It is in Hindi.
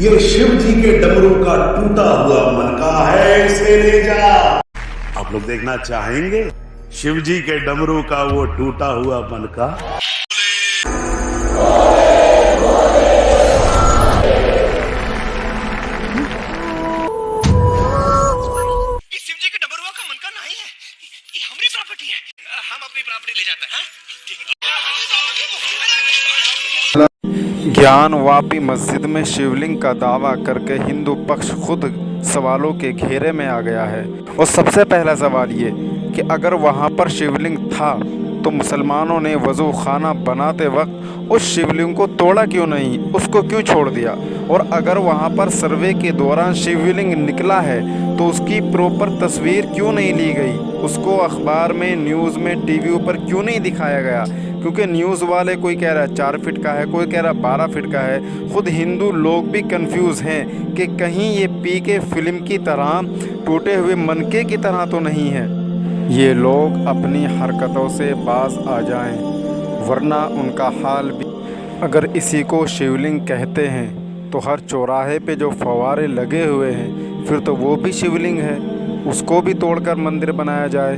ये शिव जी के डमरू का टूटा हुआ मनका है, इसे ले जा। आप लोग देखना चाहेंगे शिव जी के डमरू का वो टूटा हुआ मनका? शिव जी के डमरुआ का मनका नहीं है, ये हमारी प्रॉपर्टी है। हम अपनी प्रॉपर्टी ले जाते हैं। ज्ञानवापी मस्जिद में शिवलिंग का दावा करके हिंदू पक्ष खुद सवालों के घेरे में आ गया है। और सबसे पहला सवाल ये कि अगर वहाँ पर शिवलिंग था तो मुसलमानों ने वज़ू खाना बनाते वक्त उस शिवलिंग को तोड़ा क्यों नहीं, उसको क्यों छोड़ दिया? और अगर वहाँ पर सर्वे के दौरान शिवलिंग निकला है तो उसकी प्रॉपर तस्वीर क्यों नहीं ली गई? उसको अखबार में, न्यूज़ में, टीवी पर क्यों नहीं दिखाया गया? क्योंकि न्यूज़ वाले कोई कह रहा है 4 फीट का है, कोई कह रहा है 12 फीट का है। खुद हिंदू लोग भी कंफ्यूज हैं कि कहीं ये पीके फिल्म की तरह, टूटे हुए मनके की तरह तो नहीं है। ये लोग अपनी हरकतों से बाज आ जाएं, वरना उनका हाल भी। अगर इसी को शिवलिंग कहते हैं तो हर चौराहे पे जो फव्वारे लगे हुए हैं फिर तो वो भी शिवलिंग है, उसको भी तोड़कर मंदिर बनाया जाए।